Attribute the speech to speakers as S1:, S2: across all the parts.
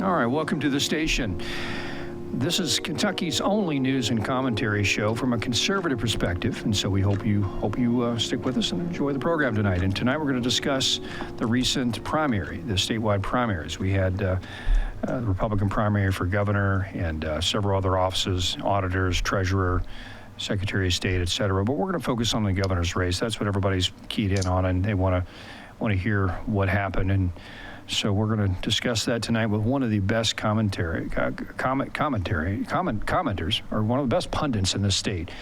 S1: All right, welcome to the station. This is Kentucky's only news and commentary show from a conservative perspective, and so we hope you stick with us and enjoy the program tonight. And tonight we're going to discuss the recent primary, the statewide primaries. We had the Republican primary for governor and several other offices, auditors, treasurer, Secretary of State, et cetera. But we're going to focus on the governor's race. That's what everybody's keyed in on, and they want to hear what happened. And so we're going to discuss that tonight with one of the best commenters, or one of the best pundits in the state,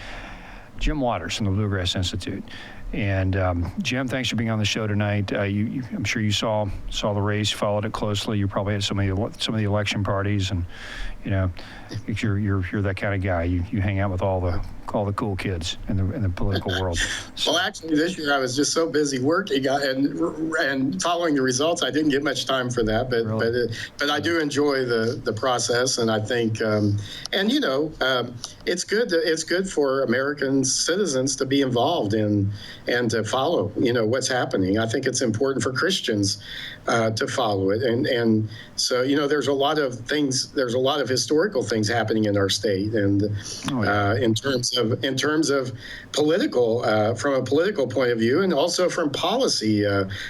S1: Jim Waters from the Bluegrass Institute. And Jim, thanks for being on the show tonight. I'm sure you saw the race, followed it closely. You probably had some of the election parties, and you're that kind of guy. You hang out with all the cool kids in the political world.
S2: So. Well, actually, this year I was just so busy working and following the results, I didn't get much time for that. But really? but I do enjoy the process, and I think it's good for American citizens to be involved in and to follow what's happening. I think it's important for Christians to follow it, and so there's a lot of things. There's a lot of historical things happening in our state, and in terms of political, from a political point of view, and also from policy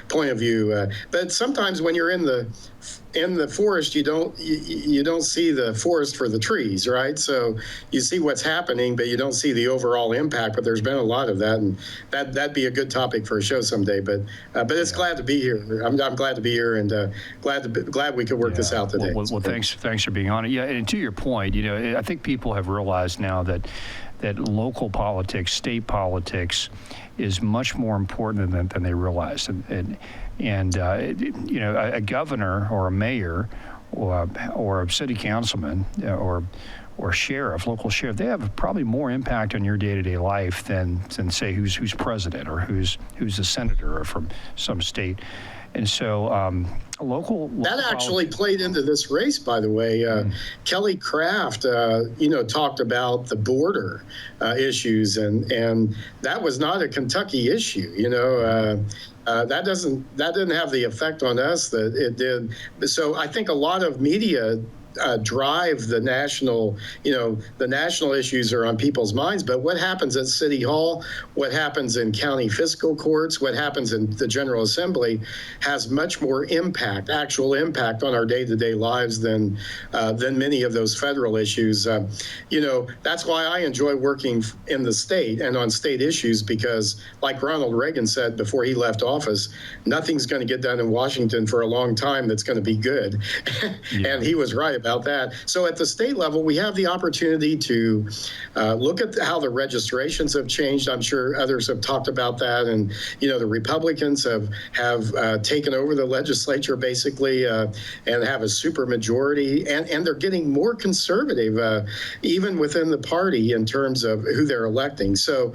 S2: point of view. But sometimes when you're in the forest, you don't see the forest for the trees, right? So you see what's happening, but you don't see the overall impact. But there's been a lot of that, and that'd be a good topic for a show someday. But it's glad to be here. I'm glad to be here, and glad we could work this out today.
S1: Well, thanks for being on it. Yeah, and to your point, I think people have realized now that local politics, state politics, is much more important than they realized. And a governor or a mayor or a city councilman or sheriff, local sheriff, they have probably more impact on your day-to-day life than say who's president or who's a senator or from some state. And so local that
S2: actually played into this race, by the way. Kelly Craft, talked about the border issues, and that was not a Kentucky issue. That didn't have the effect on us that it did. So I think a lot of media drive the national issues are on people's minds. But what happens at City Hall, what happens in county fiscal courts, what happens in the General Assembly has much more actual impact on our day-to-day lives than many of those federal issues. That's why I enjoy working in the state and on state issues, because like Ronald Reagan said before he left office, nothing's going to get done in Washington for a long time that's going to be good. And he was right about that. So at the state level, we have the opportunity to look at how the registrations have changed. I'm sure others have talked about that. And, the Republicans have taken over the legislature basically and have a super majority. And they're getting more conservative, even within the party in terms of who they're electing. So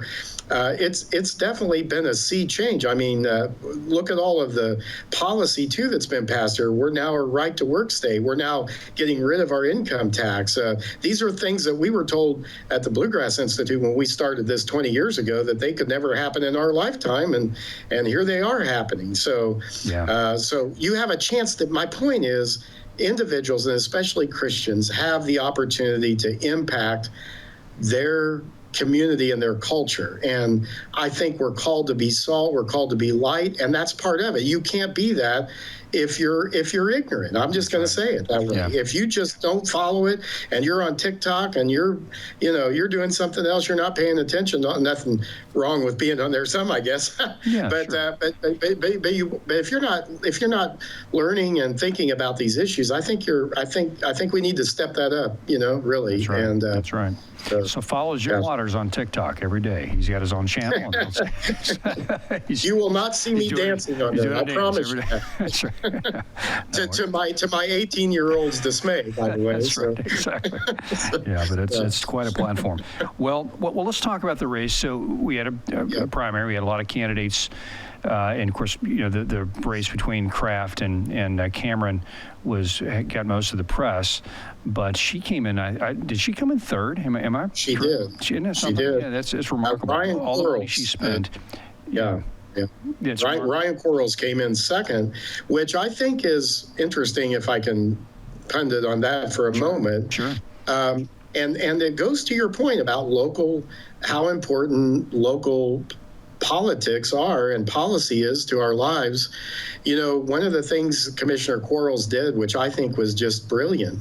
S2: it's definitely been a sea change. I mean, look at all of the policy, too, that's been passed here. We're now a right-to-work state. We're now getting rid of our income tax. These are things that we were told at the Bluegrass Institute when we started this 20 years ago that they could never happen in our lifetime, and here they are happening. So, so you have a chance. My point is, individuals, and especially Christians, have the opportunity to impact their community and their culture. And I think we're called to be salt, we're called to be light, and that's part of it. You can't be that if you're ignorant. I'm just going to say it that way. Yeah. If you just don't follow it and you're on TikTok and you're doing something else, you're not paying attention. Nothing wrong with being on there some, I guess.
S1: Yeah,
S2: but,
S1: sure.
S2: but if you're not learning and thinking about these issues, I think we need to step that up, really.
S1: That's right.
S2: And
S1: that's right. So follow Jim Waters on TikTok every day. He's got his own channel.
S2: You will not see me dancing on there. I promise you.
S1: That's right.
S2: to my 18-year-old's dismay, by the way.
S1: That's right. Exactly. Yeah, but it's quite a platform. Well, let's talk about the race. So we had a primary. We had a lot of candidates. And of course, the race between Kraft and Cameron got most of the press, but she came in. Did she come in third? Am I?
S2: She did.
S1: She did.
S2: Yeah,
S1: it's remarkable.
S2: Ryan
S1: all the money
S2: Quarles,
S1: she spent.
S2: Yeah. Ryan Quarles came in second, which I think is interesting. If I can pundit on that for a moment.
S1: Sure.
S2: And it goes to your point about how important local politics are and policy is to our lives. One of the things Commissioner Quarles did, which I think was just brilliant,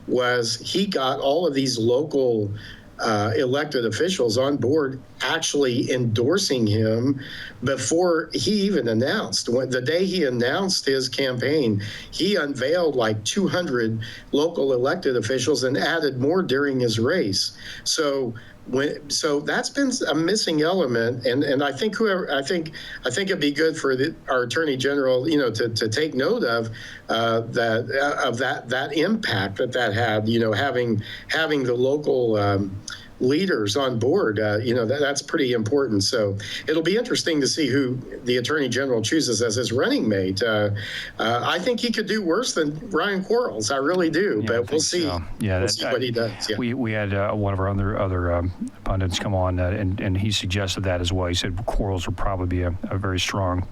S2: was he got all of these local elected officials on board actually endorsing him before he even announced. The day he announced his campaign, he unveiled like 200 local elected officials and added more during his race. So that's been a missing element, and I think it'd be good for our Attorney General, to take note of that impact that had, having the local leaders on board. That's pretty important. So it'll be interesting to see who the Attorney General chooses as his running mate. I think he could do worse than Ryan Quarles. I really do, but we'll see.
S1: So. Yeah,
S2: we'll see what he does. Yeah.
S1: We had one of our other pundits come on, and he suggested that as well. He said Quarles would probably be a very strong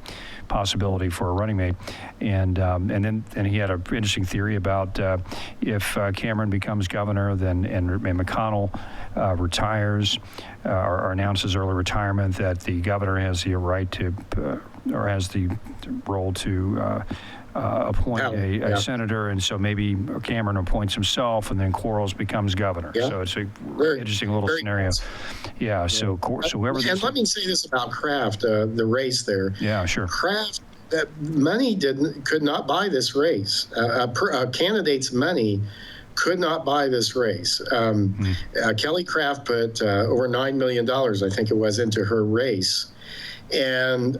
S1: possibility for a running mate, and then he had an interesting theory about if Cameron becomes governor, then and McConnell retires or announces early retirement, that the governor has the right to or has the role to appoint a senator, and so maybe Cameron appoints himself, and then Quarles becomes governor. Yeah. So it's a very interesting little scenario. Nice. Yeah. So whoever.
S2: And let me say this about Kraft, the race there.
S1: Yeah, sure.
S2: Kraft, that money could not buy this race. A candidate's money could not buy this race. Kelly Kraft put over $9 million, I think it was, into her race, and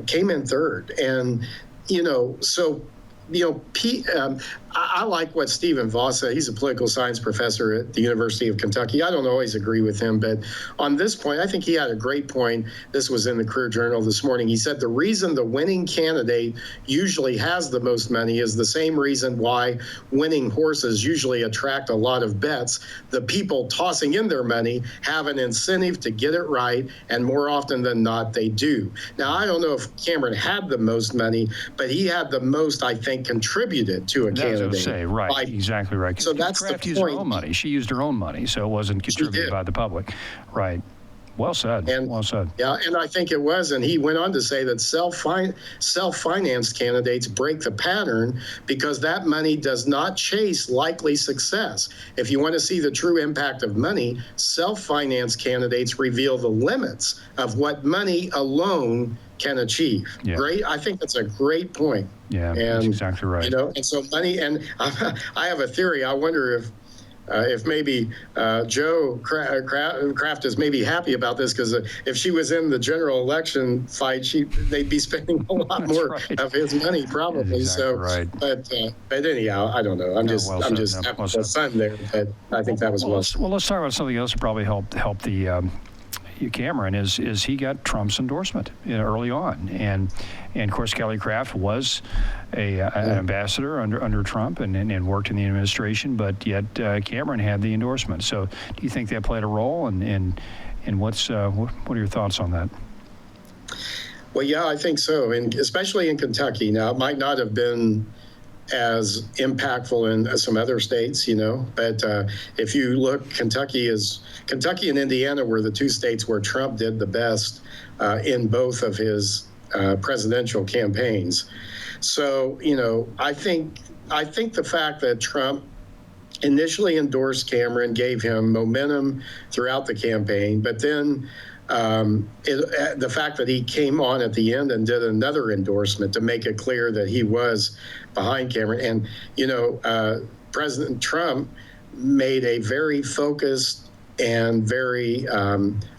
S2: came in third. And I like what Stephen Voss said. He's a political science professor at the University of Kentucky. I don't always agree with him, but on this point, I think he had a great point. This was in the Career Journal this morning. He said the reason the winning candidate usually has the most money is the same reason why winning horses usually attract a lot of bets. The people tossing in their money have an incentive to get it right, and more often than not, they do. Now, I don't know if Cameron had the most money, but he had the most, I think, contributed to a candidate.
S1: Right, exactly right.
S2: So that's
S1: Kraft
S2: the
S1: used
S2: point.
S1: her own money. She used her own money, so it wasn't contributed by the public. Right. Well said. Well said.
S2: Yeah, and I think it was. And he went on to say that self-financed candidates break the pattern because that money does not chase likely success. If you want to see the true impact of money, self-financed candidates reveal the limits of what money alone can achieve. Yeah. Great. I think that's a great point.
S1: Yeah, that's exactly right.
S2: And so money, and I have a theory. I wonder if maybe Joe Kraft is maybe happy about this, because if she was in the general election fight, they'd be spending a lot more of his money probably. But anyhow, I don't know. I'm just having fun there. But I think that was well.
S1: Well, let's talk about something else that probably helped the. Cameron is he got Trump's endorsement early on, and of course Kelly Kraft was an ambassador under Trump and worked in the administration, but yet Cameron had the endorsement. So do you think that played a role, and what are your thoughts on that?
S2: Well, yeah, I think so, and especially in Kentucky. Now, it might not have been as impactful in some other states, but if you look, Kentucky and Indiana were the two states where Trump did the best in both of his presidential campaigns. So, I think the fact that Trump initially endorsed Cameron gave him momentum throughout the campaign, but then the fact that he came on at the end and did another endorsement to make it clear that he was behind Cameron. And, President Trump made a very focused and very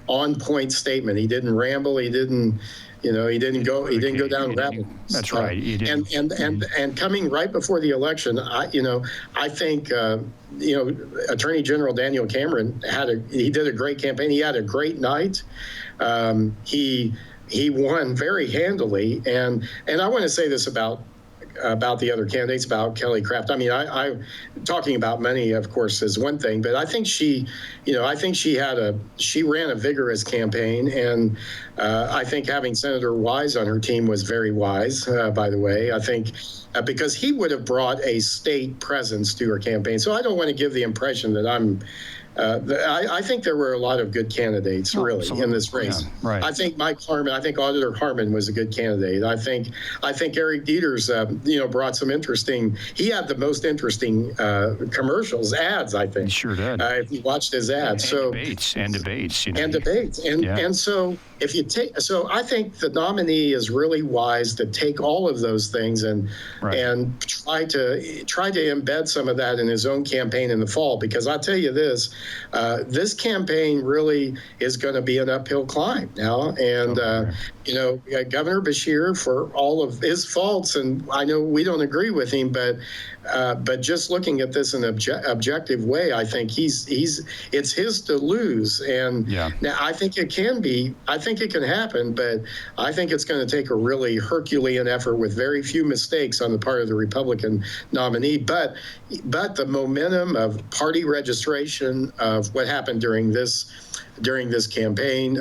S2: on-point statement. He didn't ramble. He didn't go down rabbit.
S1: That's right. He didn't.
S2: And coming right before the election, I think Attorney General Daniel Cameron he did a great campaign. He had a great night. He won very handily, and I want to say this about about the other candidates, about Kelly Craft. I mean, I talking about many, of course, is one thing, but I think she ran a vigorous campaign, and I think having Senator Wise on her team was very wise, by the way. I think because he would have brought a state presence to her campaign. So I don't want to give the impression that I think there were a lot of good candidates, really, in this race.
S1: Yeah, right.
S2: I think Mike Harmon, I think Auditor Harmon was a good candidate. I think Eric Dieters, brought some interesting. He had the most interesting commercials, ads. I think
S1: He sure did.
S2: If you watched his ads,
S1: and debates.
S2: and so if you take, so I think the nominee is really wise to take all of those things and try to embed some of that in his own campaign in the fall, because I'll tell you this. This campaign really is going to be an uphill climb now. And, Governor Beshear, for all of his faults, and I know we don't agree with him, but just looking at this in an objective way, I think it's his to lose. And now I think it can happen, but I think it's going to take a really Herculean effort with very few mistakes on the part of the Republican nominee. But the momentum of party registration, of what happened during this campaign,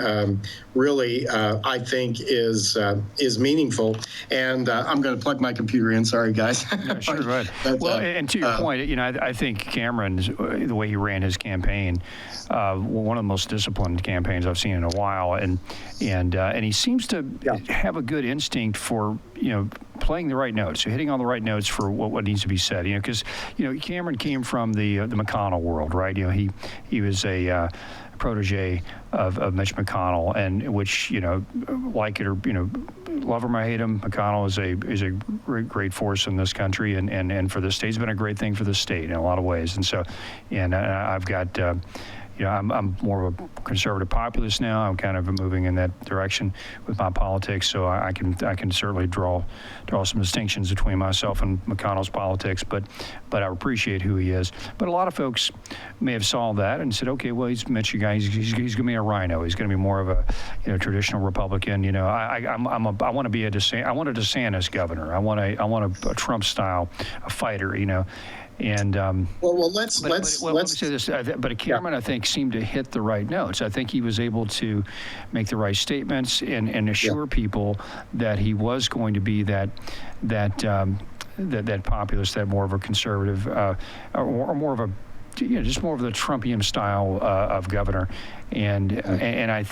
S2: really, I think is meaningful. And I'm going to plug my computer in. Sorry, guys.
S1: Yeah, sure, go ahead. Well, and to your point, I think Cameron's, the way he ran his campaign, one of the most disciplined campaigns I've seen in a while, and he seems to have a good instinct for playing the right notes, so hitting on the right notes for what needs to be said. Because Cameron came from the McConnell world, right? He was a protege of Mitch McConnell, and which like it or love him or hate him, McConnell is a great force in this country, and for the state. It's been a great thing for the state in a lot of ways. And so, I've got. I'm more of a conservative populist now. I'm kind of moving in that direction with my politics, so I can certainly draw some distinctions between myself and McConnell's politics, but I appreciate who he is. But a lot of folks may have saw that and said, okay, well, he's Mitch, you guys, he's going to be a rhino. He's going to be more of a traditional Republican. I want to be I want a DeSantis governor. I want a Trump style, a fighter. And
S2: let's
S1: let me say this. But Cameron, I think, seemed to hit the right notes. I think he was able to make the right statements and assure people that he was going to be that populist, that more of a conservative, or more of a just more of the Trumpian style of governor, and I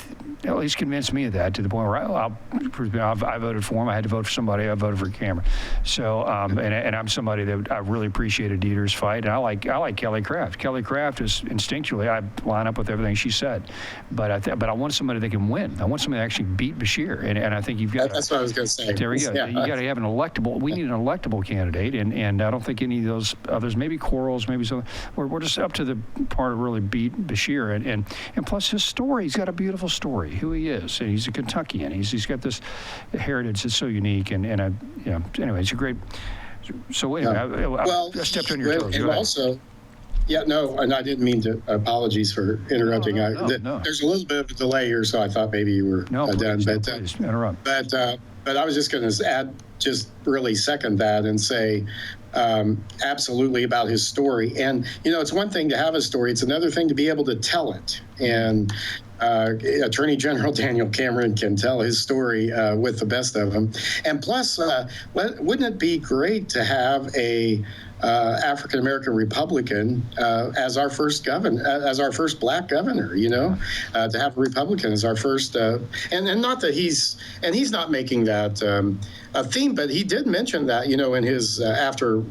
S1: at least convinced me of that, to the point where I voted for him. I had to vote for somebody. I voted for Cameron. So and I'm somebody that I really appreciated Dieter's fight, and I like Kelly Craft. Kelly Craft is instinctually, I line up with everything she said, but I want somebody that can win. I want somebody that actually beat Beshear, and I think you've got.
S2: That's what I was going to say.
S1: There we go. Yeah. You got to have an electable. We need an electable candidate, and I don't think any of those others. Maybe Quarles, maybe some. We're just up to the part of really beat Beshear, and plus his story. He's got a beautiful story. Who he is, and he's a Kentuckian. He's got this heritage that's so unique, and anyway, it's a great. So anyway, I stepped on your toes.
S2: And also, and I didn't mean to. Apologies for interrupting.
S1: No.
S2: There's a little bit of a delay here, so I thought maybe you were done.
S1: Please interrupt.
S2: But I was just going to just really second that and say. Absolutely about his story. And, it's one thing to have a story. It's another thing to be able to tell it. And Attorney General Daniel Cameron can tell his story with the best of them. And plus, wouldn't it be great to have a African-American Republican as our first governor, as our first black governor, to have a Republican as our first, and not that he's not making that a theme, but he did mention that, in his, after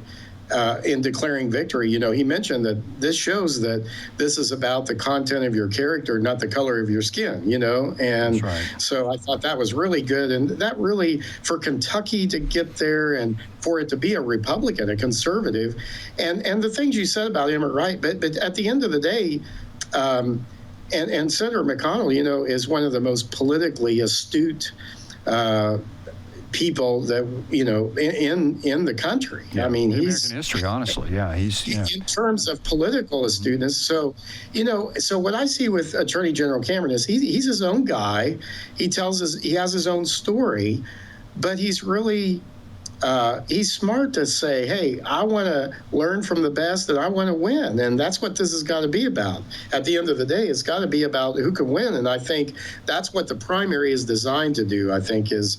S2: in declaring victory, he mentioned that this shows that this is about the content of your character, not the color of your skin, and so I thought that was really good. And that really, for Kentucky to get there and for it to be a Republican, a conservative, and the things you said about him are right. But at the end of the day, and Senator McConnell, is one of the most politically astute people that in the country.
S1: Yeah,
S2: I mean,
S1: he's American history, honestly. Yeah, he's
S2: in terms of political astuteness. So so what I see with Attorney General Cameron is he's his own guy. He has his own story, but he's really he's smart to say, hey, I want to learn from the best and I want to win. And that's what this has got to be about. At the end of the day, it's got to be about who can win. And I think that's what the primary is designed to do, I think, is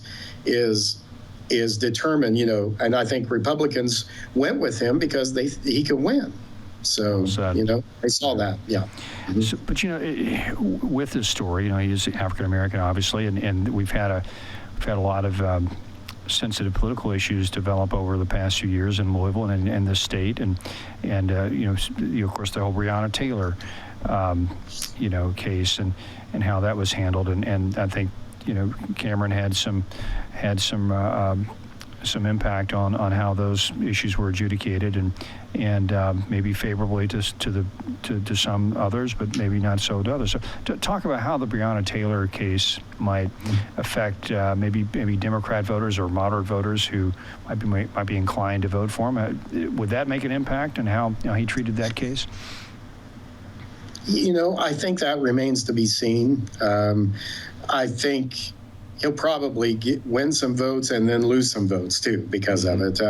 S2: determine, and I think Republicans went with him because he can win. So, I saw that, yeah. Mm-hmm.
S1: So, but, with this story, he's African-American, obviously, and we've had a lot of sensitive political issues develop over the past few years in Louisville and this state, and of course, the whole Breonna Taylor, case and how that was handled, and I think, Cameron had some impact on how those issues were adjudicated, and maybe favorably to some others, but maybe not so to others. So to talk about how the Breonna Taylor case might affect maybe Democrat voters or moderate voters who might be inclined to vote for him. Would that make an impact on how he treated that case?
S2: I think that remains to be seen. I think he'll probably win some votes and then lose some votes too because of it.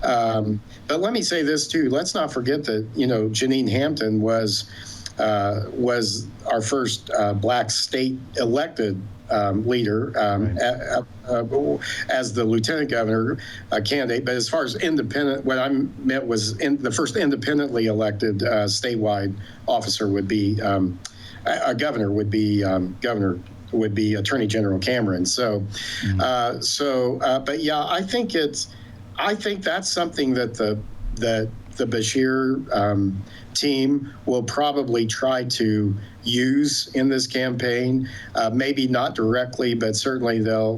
S2: But let me say this too. Let's not forget that Janine Hampton was our first black state elected leader as the lieutenant governor candidate. But as far as independent, what I meant was the first independently elected statewide officer would be a governor would be Attorney General Cameron. So, but yeah, I think that's something that the Beshear team will probably try to use in this campaign. Maybe not directly, but certainly they'll.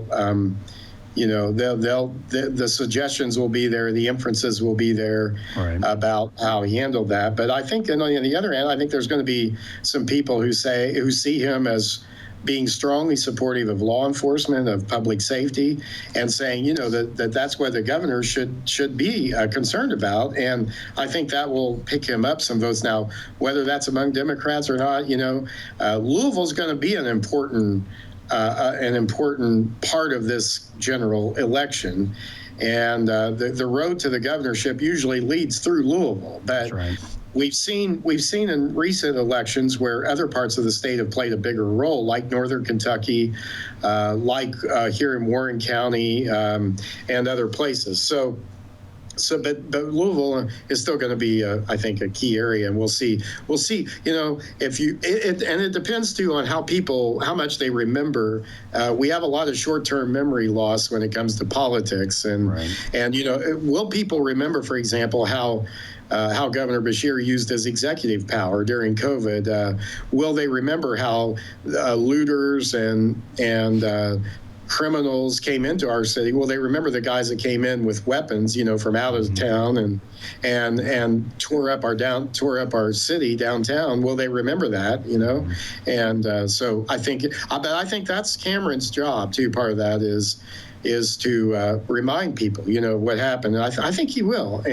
S2: The suggestions will be there, the inferences will be there about how he handled that. But I think, on the other hand, I think there's going to be some people who see him as being strongly supportive of law enforcement, of public safety, and saying, that's what the governor should be concerned about. And I think that will pick him up some votes. Now, whether that's among Democrats or not, Louisville's going to be an important part of this general election. And the road to the governorship usually leads through Louisville. But we've seen in recent elections where other parts of the state have played a bigger role, like Northern Kentucky, like here in Warren County, and other places. But Louisville is still going to be, I think, a key area, and we'll see. If it depends too on how much they remember. We have a lot of short-term memory loss when it comes to politics, and will people remember, for example, how Governor Beshear used his executive power during COVID? Will they remember how looters and criminals came into our city? Well, they remember the guys that came in with weapons, from out of town and tore up our city downtown. Well, they remember that, and so I think that's Cameron's job too. Part of that is to remind people, what happened. And I think he will.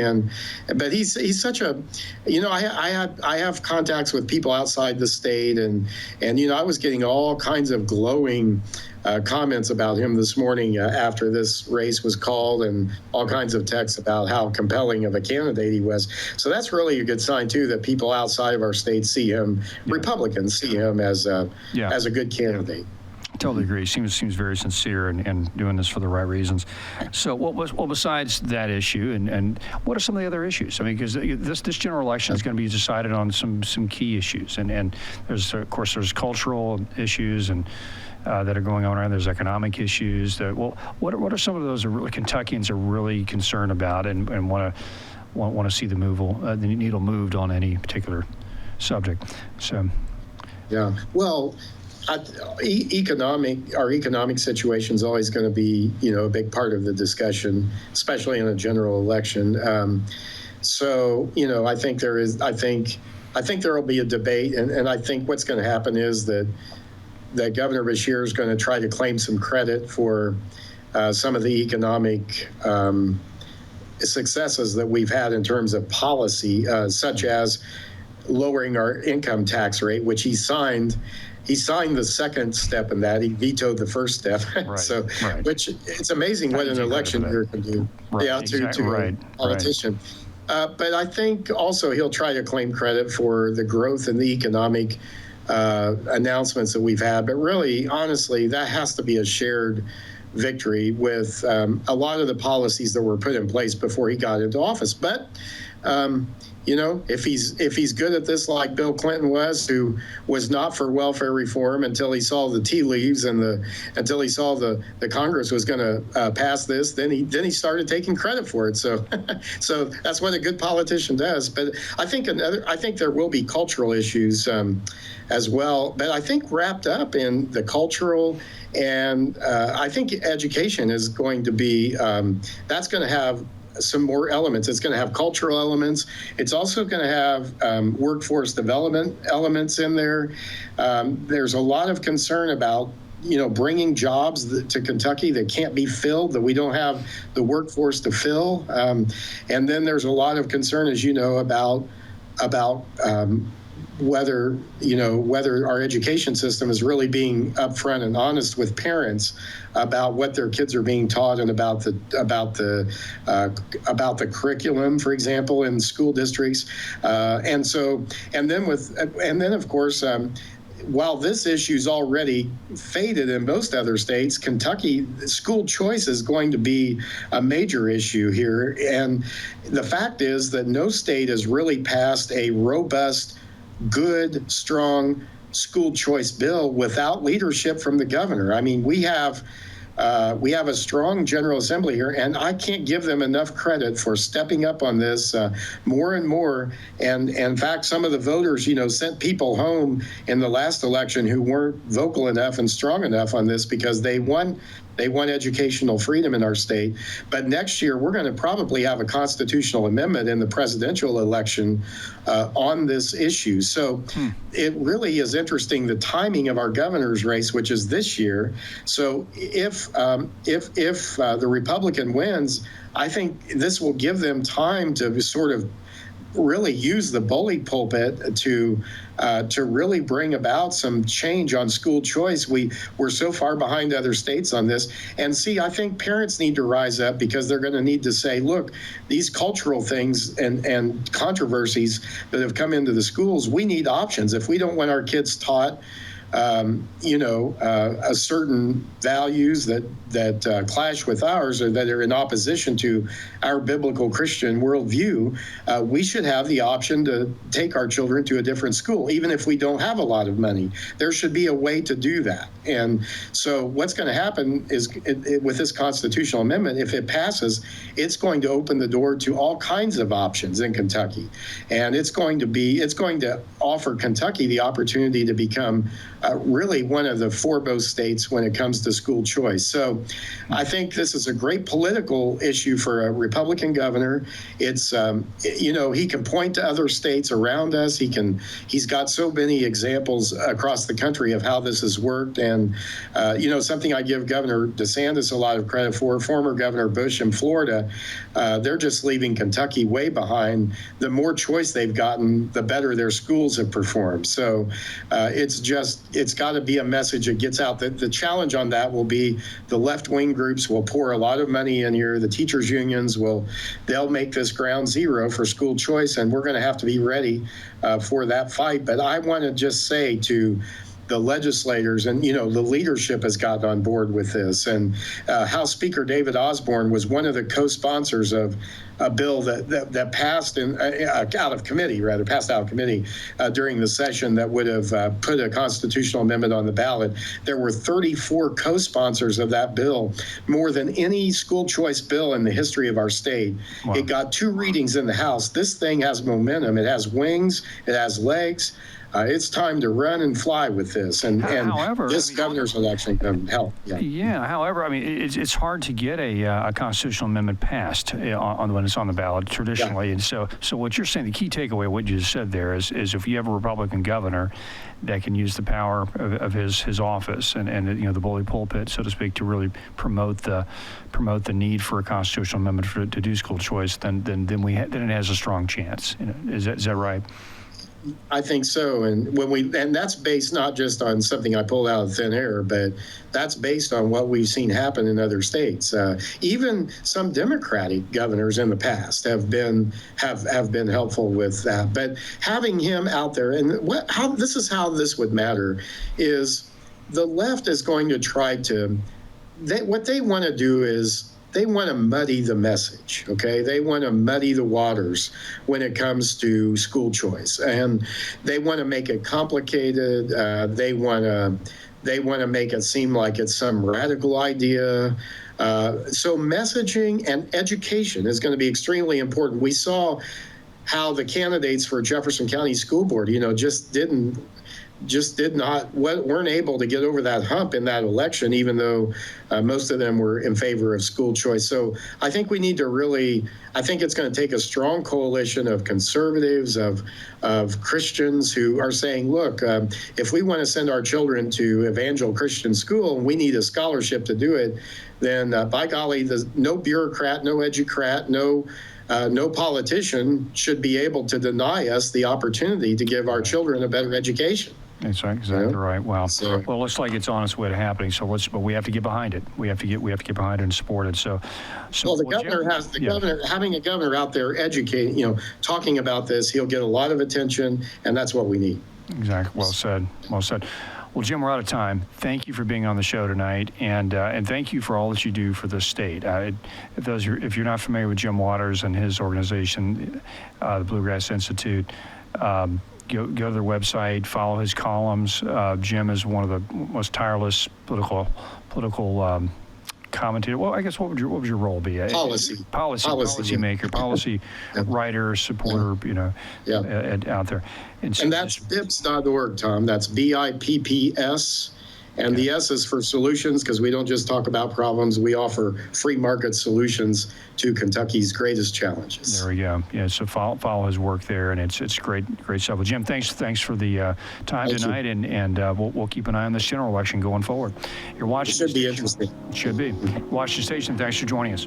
S2: But he's such a, I have contacts with people outside the state, and I was getting all kinds of glowing comments about him this morning after this race was called, and all kinds of texts about how compelling of a candidate he was. So that's really a good sign too, that people outside of our state see him, Republicans see him as a good candidate.
S1: Totally agree. Seems very sincere and doing this for the right reasons. So, besides that issue, and what are some of the other issues? I mean, because this general election is going to be decided on some key issues, and there's cultural issues and that are going on around. There's economic issues. What are some of those that really Kentuckians are really concerned about and want to see the needle moved on any particular subject? So,
S2: yeah. Well, our economic situation is always going to be, a big part of the discussion, especially in a general election. I think there will be a debate, and I think what's going to happen is that Governor Beshear is going to try to claim some credit for some of the economic successes that we've had in terms of policy, such as lowering our income tax rate, which he signed he signed the second step in that. He vetoed the first step.
S1: Right,
S2: So,
S1: right.
S2: which it's amazing what an election year can do.
S1: Right,
S2: Yeah,
S1: exactly,
S2: to
S1: right,
S2: a politician. But I think also he'll try to claim credit for the growth in the economic announcements that we've had. But really, honestly, that has to be a shared victory with a lot of the policies that were put in place before he got into office. But you know, if he's good at this, like Bill Clinton was, who was not for welfare reform until he saw the tea leaves and until he saw the Congress was going to pass this, then he started taking credit for it. So so that's what a good politician does. But I think there will be cultural issues as well. But I think wrapped up in the cultural, and I think education is going to be that's going to have some more elements. It's going to have cultural elements. It's also going to have workforce development elements in there. There's a lot of concern about, you know, bringing jobs to Kentucky that can't be filled, that we don't have the workforce to fill. And then there's a lot of concern, as you know, about whether our education system is really being upfront and honest with parents about what their kids are being taught and about the curriculum, for example, in school districts, and then of course. While this issue's already faded in most other states, Kentucky school choice is going to be a major issue here. And the fact is that no state has really passed a robust, good, strong school choice bill without leadership from the governor. I mean, we have a strong General Assembly here, and I can't give them enough credit for stepping up on this more and more. And in fact, some of the voters, you know, sent people home in the last election who weren't vocal enough and strong enough on this because they want educational freedom in our state. But next year, we're going to probably have a constitutional amendment in the presidential election on this issue. So it really is interesting, the timing of our governor's race, which is this year. So if the Republican wins, I think this will give them time to sort of really use the bully pulpit to really bring about some change on school choice. We're so far behind other states on this. And see, I think parents need to rise up because they're going to need to say, look, these cultural things and controversies that have come into the schools, we need options. If we don't want our kids taught a certain values that clash with ours or that are in opposition to our biblical Christian worldview, we should have the option to take our children to a different school, even if we don't have a lot of money. There should be a way to do that. And so what's going to happen is with this constitutional amendment, if it passes, it's going to open the door to all kinds of options in Kentucky. And it's going to offer Kentucky the opportunity to become really one of the foremost states when it comes to school choice. So I think this is a great political issue for a Republican governor. It's, he can point to other states around us. He's got so many examples across the country of how this has worked. And, something I give Governor DeSantis a lot of credit for, former Governor Bush in Florida, they're just leaving Kentucky way behind. The more choice they've gotten, the better their schools have performed. So it's got to be a message that gets out. The challenge on that will be the left-wing groups will pour a lot of money in here. The teachers' unions they'll make this ground zero for school choice, and we're going to have to be ready for that fight. But I want to just say to the legislators and, the leadership has gotten on board with this. And House Speaker David Osborne was one of the co-sponsors of a bill that passed out of committee during the session that would have put a constitutional amendment on the ballot. There were 34 co-sponsors of that bill, more than any school choice bill in the history of our state. Wow. It got 2 readings in the House. This thing has momentum. It has wings. It has legs. It's time to run and fly with this, and however, this governor's election can help.
S1: Yeah. However, I mean, it's hard to get a constitutional amendment passed when it's on the ballot traditionally, and so what you're saying, the key takeaway, what you just said there is if you have a Republican governor that can use the power of his office and the bully pulpit, so to speak, to really promote the need for a constitutional amendment to do school choice, then it has a strong chance. Is that right?
S2: I think so. And and that's based not just on something I pulled out of thin air, but that's based on what we've seen happen in other states. Even some Democratic governors in the past have been helpful with that. But having him out there, and this is how this would matter, is the left is going to try to. What they want to do is they want to muddy the message, okay? They want to muddy the waters when it comes to school choice, and they want to make it complicated. They want to make it seem like it's some radical idea. So messaging and education is going to be extremely important. We saw how the candidates for Jefferson County School Board, weren't able to get over that hump in that election, even though most of them were in favor of school choice. So I think we need to I think it's going to take a strong coalition of conservatives, of Christians who are saying, look, if we want to send our children to Evangel Christian school and we need a scholarship to do it, then by golly, no bureaucrat, no educrat, no politician should be able to deny us the opportunity to give our children a better education.
S1: That's exactly right. Wow. Well, it looks like it's on its way to happening. But we have to get behind it. We have to get behind it and support it. So
S2: the governor having a governor out there educating, talking about this, he'll get a lot of attention, and that's what we need.
S1: Exactly. Well said. Well said. Well, Jim, we're out of time. Thank you for being on the show tonight, and thank you for all that you do for the state. If you're not familiar with Jim Waters and his organization, the Bluegrass Institute, go to their website, follow his columns. Jim is one of the most tireless political commentator. Well, I guess what would your role be? Policy maker, policy writer, supporter. Out there.
S2: And that's BIPS.org, Tom. That's BIPPS. And the S is for solutions, because we don't just talk about problems. We offer free market solutions to Kentucky's greatest challenges.
S1: There we go. Yeah, so follow his work there, and it's great stuff. Well, Jim, thanks for the time tonight, and we'll keep an eye on this general election going forward. You're watching.
S2: It should be interesting.
S1: It should be. Washington Station, thanks for joining us.